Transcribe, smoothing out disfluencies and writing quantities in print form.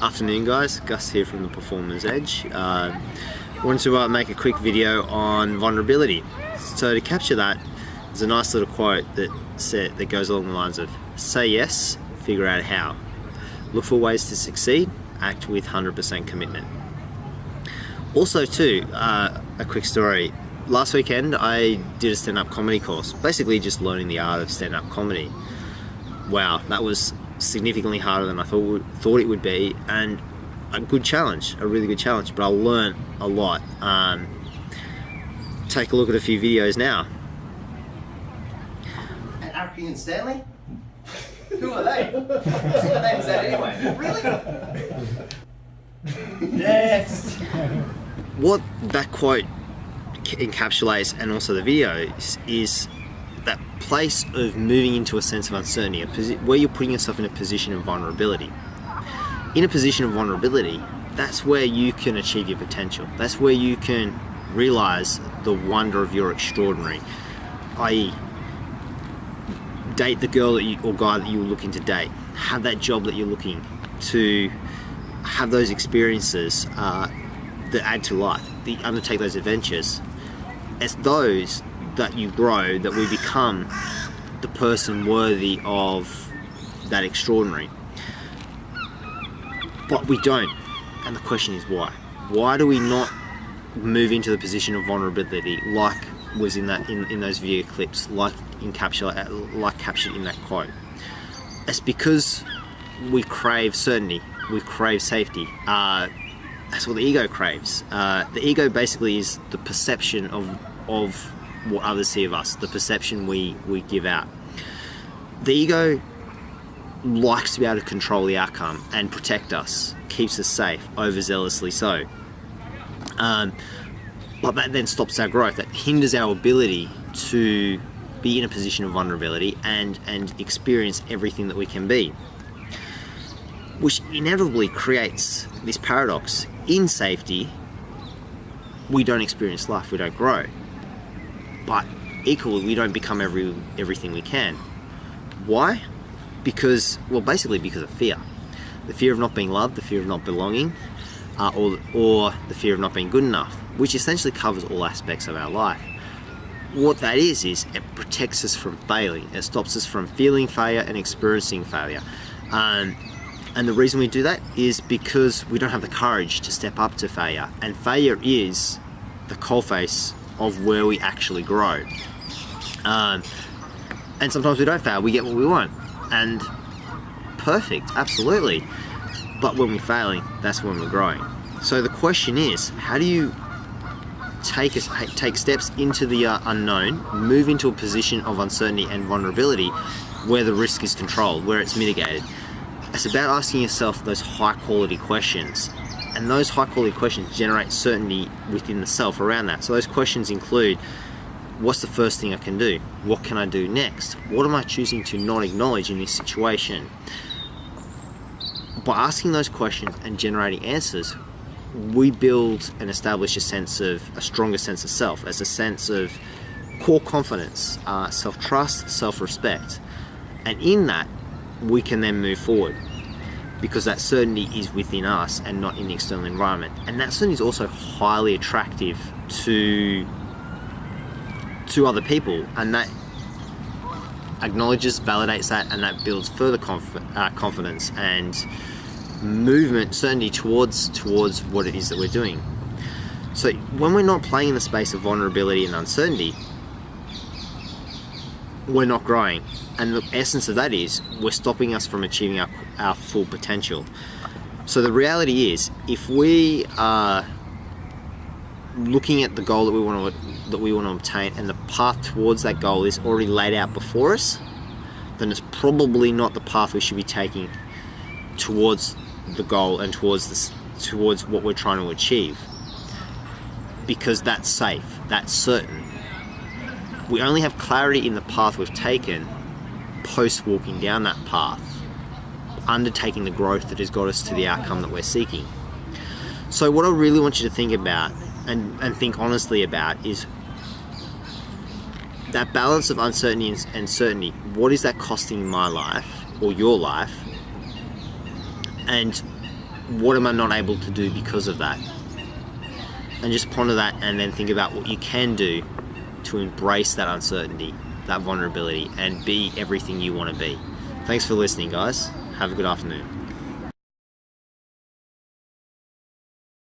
Afternoon guys, Gus here from the Performance Edge. Wanted to make a quick video on vulnerability. So to capture that, there's a nice little quote that goes along the lines of, say yes, figure out how. Look for ways to succeed, act with 100% commitment. Also too, a quick story. Last weekend I did a stand-up comedy course, basically just learning the art of stand-up comedy. Wow, that was significantly harder than I thought it would be, and a good challenge, a really good challenge, but I learned a lot. Take a look at a few videos now. And African and Stanley? Who are they? What sort of name is that anyway? Really? Next! What that quote encapsulates, and also the videos, is that place of moving into a sense of uncertainty, where you're putting yourself in a position of vulnerability. In a position of vulnerability, that's where you can achieve your potential. That's where you can realize the wonder of your extraordinary. I.e., date the girl or guy that you're looking to date. Have that job that you're looking to have, those experiences that add to life. Undertake those adventures. It's those that you grow, that we become the person worthy of that extraordinary. But we don't, and the question is why? Why do we not move into the position of vulnerability, like was in those video clips, like captured in that quote? It's because we crave certainty, we crave safety. That's what the ego craves. The ego basically is the perception of what others see of us, the perception we give out. The ego likes to be able to control the outcome and protect us, keeps us safe, overzealously so. But that then stops our growth. That hinders our ability to be in a position of vulnerability and experience everything that we can be, which inevitably creates this paradox. In safety, we don't experience life, we don't grow. But equally, we don't become everything we can. Why? Because of fear. The fear of not being loved, the fear of not belonging, or the fear of not being good enough, which essentially covers all aspects of our life. What that is it protects us from failing. It stops us from feeling failure and experiencing failure. And the reason we do that is because we don't have the courage to step up to failure. And failure is the coalface of where we actually grow. And sometimes we don't fail, we get what we want. And perfect, absolutely. But when we're failing, that's when we're growing. So the question is, how do you take steps into the unknown, move into a position of uncertainty and vulnerability where the risk is controlled, where it's mitigated? It's about asking yourself those high quality questions. And those high quality questions generate certainty within the self around that. So those questions include, what's the first thing I can do? What can I do next? What am I choosing to not acknowledge in this situation? By asking those questions and generating answers, we build and establish a stronger sense of self, as a sense of core confidence, self-trust, self-respect. And in that, we can then move forward, because that certainty is within us and not in the external environment. And that certainty is also highly attractive to other people, and that acknowledges, validates that, and that builds further confidence and movement, certainty towards what it is that we're doing. So when we're not playing in the space of vulnerability and uncertainty, we're not growing. And the essence of that is we're stopping us from achieving our full potential. So the reality is, if we are looking at the goal that we want to obtain, and the path towards that goal is already laid out before us, then it's probably not the path we should be taking towards the goal and towards what we're trying to achieve, because that's safe, that's certain. We only have clarity in the path we've taken post walking down that path, undertaking the growth that has got us to the outcome that we're seeking. So what I really want you to think about and think honestly about is that balance of uncertainty and certainty. What is that costing my life or your life? And what am I not able to do because of that? And just ponder that, and then think about what you can do to embrace that uncertainty, that vulnerability, and be everything you want to be. Thanks for listening, guys. Have a good afternoon.